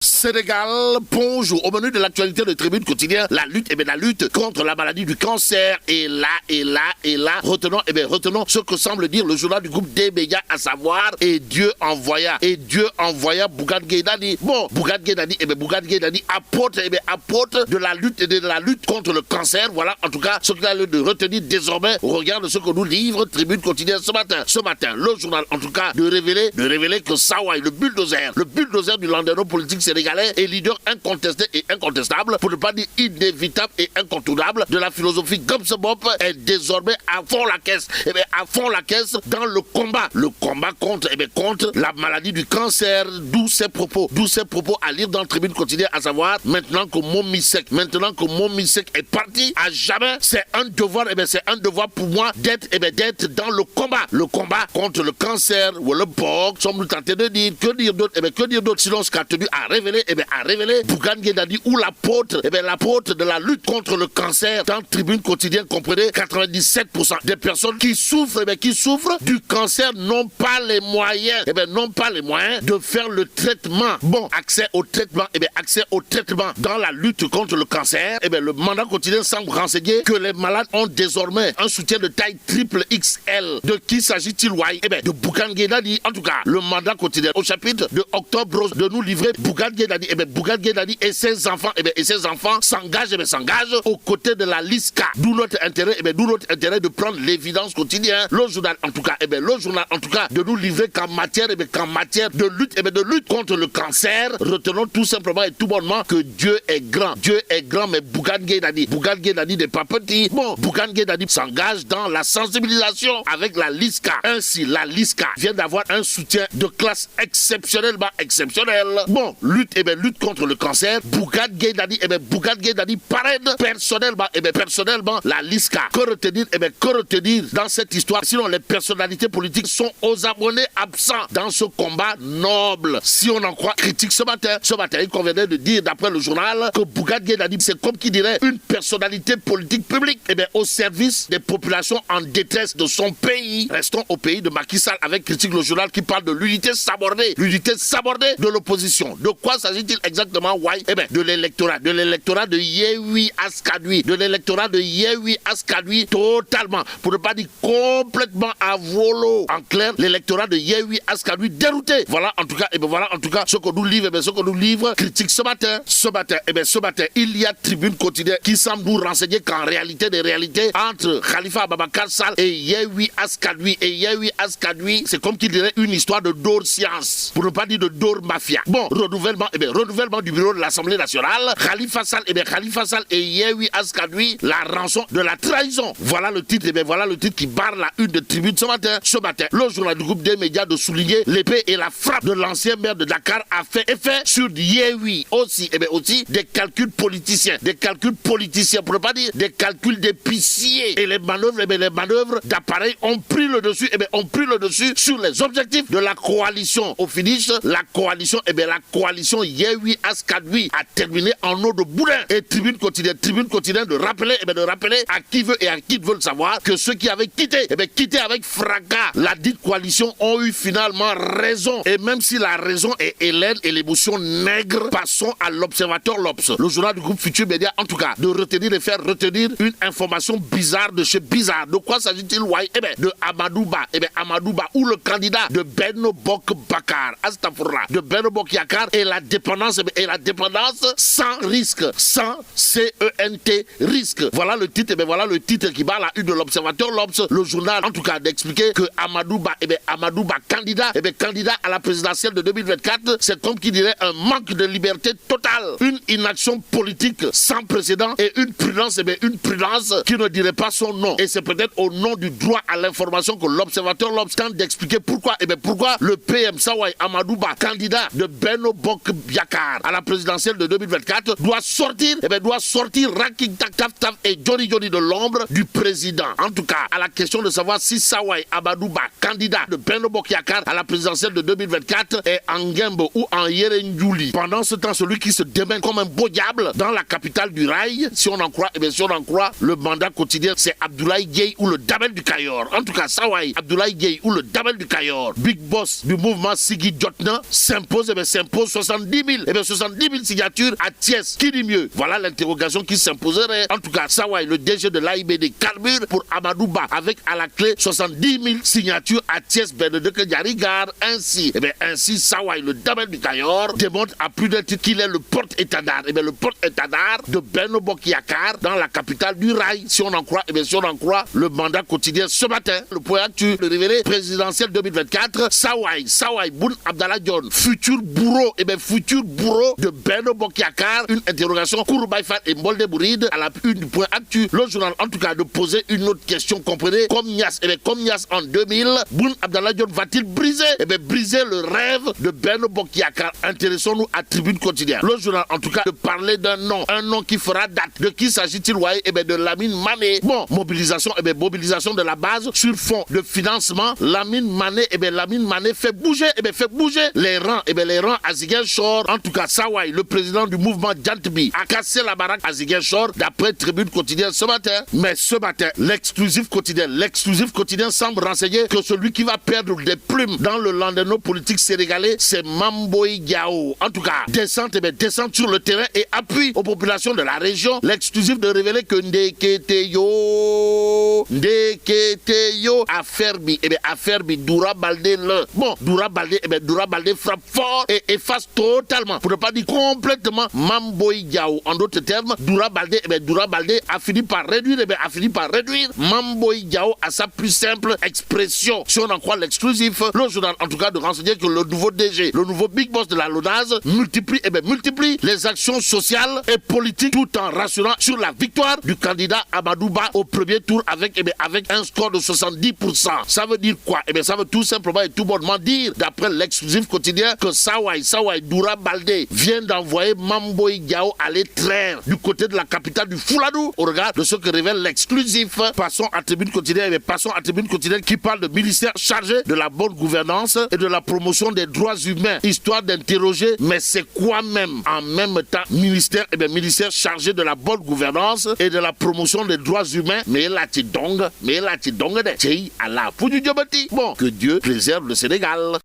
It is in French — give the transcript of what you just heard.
Sénégal, bonjour. Au menu de l'actualité de Tribune quotidien, la lutte contre la maladie du cancer. Et là, retenons ce que semble dire le journal du groupe des médias, à savoir, et Dieu envoya Bougane Gueye Dany. Bon, Bougane Gueye Dany apôtre de la lutte contre le cancer. Voilà, en tout cas, ce qu'il a lieu de retenir désormais au regard de ce que nous livre Tribune quotidien ce matin, le journal, en tout cas, de révéler que Sawai, le bulldozer du landerneau politique sénégalais, est leader incontesté et incontestable, pour ne pas dire inévitable et incontournable, de la philosophie Gumsebop, est désormais à fond la caisse dans le combat contre la maladie du cancer. D'où ces propos à lire dans le Tribune quotidien, à savoir, maintenant que Momisek est parti à jamais, c'est un devoir pour moi d'être dans le combat contre le cancer ou le porc. Sommes-nous tentés de dire, que dire d'autre sinon ce qu'a tenu à révéler Bougane Gueye Dany, ou l'apôtre de la lutte contre le cancer. Dans Tribune quotidien, comprenez, 97% des personnes qui souffrent du cancer n'ont pas les moyens de faire le traitement. Bon, accès au traitement dans la lutte contre le cancer. Le mandat quotidien semble renseigner que les malades ont désormais un soutien de taille triple XL. De qui s'agit-il, de Bougane Gueye Dany. En tout cas, le mandat quotidien au chapitre de octobre Rose de nous livrer Bougane Gueye Dany et ses enfants s'engagent aux côtés de la LISCA. D'où notre intérêt de prendre l'évidence quotidienne. Le journal en tout cas de nous livrer qu'en matière de lutte contre le cancer, retenons tout simplement et tout bonnement que Dieu est grand, mais Bougane Gueye Dany n'est pas petit. Bon, Bougane Gueye Dany s'engage dans la sensibilisation avec la LISCA. Ainsi, la LISCA vient d'avoir un soutien de classe exceptionnellement exceptionnel. Bon, lutte contre le cancer. Bougane Gueye Dany parraine personnellement la LISCA. Que retenir dans cette histoire, sinon les personnalités politiques sont aux abonnés absents dans ce combat noble. Si on en croit critique ce matin, il convenait de dire, d'après le journal, que Bougane Gueye Dany, c'est comme qui dirait une personnalité politique publique, au service des populations en détresse de son pays. Restons au pays de Macky Sall avec critique le journal qui parle de l'unité sabordée de l'opposition. De quoi s'agit-il exactement, de l'électorat de Yewwi Askanui, totalement, pour ne pas dire complètement à volo. En clair, l'électorat de Yewwi Askanui dérouté. Voilà en tout cas ce que nous livre critique ce matin, il y a Tribune quotidien qui semble nous renseigner qu'en réalité des réalités, entre Khalifa Ababacar Sall et Yewwi Askanui, c'est comme qu'il dirait une histoire de Dor Science, pour ne pas dire de Dor Mafia. Bon, renouvellement du bureau de l'Assemblée nationale, Khalifa Sall et Yewwi Askanui, la rançon de la trahison. Voilà le titre, qui barre la une de Tribune ce matin, le journal du groupe des médias de souligner l'épée et la frappe de l'ancien maire de Dakar a fait effet sur Yewwi. Aussi des calculs politiciens, pour ne pas dire des calculs d'épiciers. Et les manœuvres d'appareil ont pris le dessus sur les objectifs de la coalition. Au finish, la coalition Yewwi Askanui a terminé en eau de boudin. Et Tribune quotidien de rappeler à qui veut et à qui veut le savoir que ceux qui avaient quitté avec fracas la dite coalition ont eu finalement raison. Et même si la raison est hélène et l'émotion nègre, passons à l'Observateur l'Obs, le journal du groupe Futur Média, en tout cas, de retenir et faire retenir une information bizarre de chez bizarre. De quoi s'agit-il, de Amadou Ba, ou le candidat de Benno Bokk Bakar, de Benno Bokk Yakaar, et la dépendance sans risque, sans CENT risque. Voilà le titre qui bat la une de l'Observateur l'Obs, le journal en tout cas d'expliquer que Amadou Ba, candidat à la présidentielle de 2024, c'est comme qui dirait un manque de liberté totale, une inaction politique sans précédent et une prudence qui ne dirait pas son nom. Et c'est peut-être au nom du droit à l'information que l'Observateur l'Obs tente d'expliquer pourquoi le PM Sawai Amadou Ba, candidat de Benno Bokk Yakaar à la présidentielle de 2024, doit sortir Raking Tak Taf Taf et Johnny de l'ombre du président. En tout cas, à la question de savoir si Sawai Amadou Ba, candidat de Benno Bokk Yakaar à la présidentielle de 2024, est en Ngembe ou en Yerenjuli. Pendant ce temps, celui qui se démène comme un beau diable dans la capitale du rail, si on en croit le mandat quotidien, c'est Abdoulaye Dieye ou le Damel du Kayor. En tout cas, Sawai Abdoulaye Dieye ou le Damel du Kayor, big boss du mouvement Siggi Jotna, s'impose 70 70 000 signatures à Thiès. Qui dit mieux? Voilà l'interrogation qui s'imposerait. En tout cas, Sawai, le DG de l'AIBD, carbure pour Amadou Ba avec à la clé 70 000 signatures à Thiès, Benedek Diarigar. Ainsi, ainsi Sawai, le Damel du Cayor, démontre à plus d'un titre qu'il est le porte-étendard. Le porte-étendard de Benno Bokk Yakaar dans la capitale du rail. Si on en croit, si on en croit le mandat quotidien ce matin, le point actu, le révélé présidentiel 2024, Sawai Boun Abdallah Dionne, futur bourreau, de Benno Bokk Yakaar. Une interrogation Kouroubaïfat et Molde Bouride à la une du point actu. Le journal, en tout cas, de poser une autre question, comprenez, comme Nias en 2000, Boun Abdallah Dionne va-t-il briser le rêve de Benno Bokk Yakaar? Intéressons-nous à Tribune Quotidienne. Le journal, en tout cas, de parler d'un nom, un nom qui fera date. De qui s'agit-il, voyez? De Lamine Mané. Bon, mobilisation de la base sur fond de financement. Lamine Mané fait bouger les rangs, à Ziguinchor. En tout cas, Sawai, le président du mouvement Djantbi, a cassé la baraque à Ziguinchor, d'après Tribune Quotidienne ce matin. Mais ce matin, l'exclusif quotidien semble renseigner que celui qui va perdre des plumes dans le landerneau politique sénégalais, c'est Mamboy Diao. En tout cas, descente sur le terrain et appui aux populations de la région. L'exclusif de révéler que Ndeketeyo affairbi Doura Baldé le. Bon, Doura Baldé frappe fort et efface totalement, pour ne pas dire complètement, Mamboy Diao. En d'autres termes, Doura Baldé a fini par réduire Mamboy Diao à sa plus simple expression. Si on en croit l'exclusif, le journal, en tout cas, de renseigner que le nouveau DG, le nouveau big boss de la LONASE, multiplie les actions sociales et politiques tout en rassurant sur la victoire du candidat Amadou Ba au premier tour avec un score de 70%. Ça veut dire quoi? Ça veut tout simplement et tout bonnement dire, d'après l'exclusif quotidien, que Sawai Doura Baldé vient d'envoyer Mamboy Diao à l'étraire du côté de la capitale du Fouladou, au regard de ce que révèle l'exclusif. Passons à Tribune Quotidienne qui parle de ministère chargé de la bonne gouvernance et de la promotion des droits humains, histoire d'interroger, mais c'est quoi même en même temps ministère chargé de la bonne gouvernance et de la promotion des droits humains? Mais là tu dong de Tchei Allah. Bon, que Dieu préserve le Sénégal.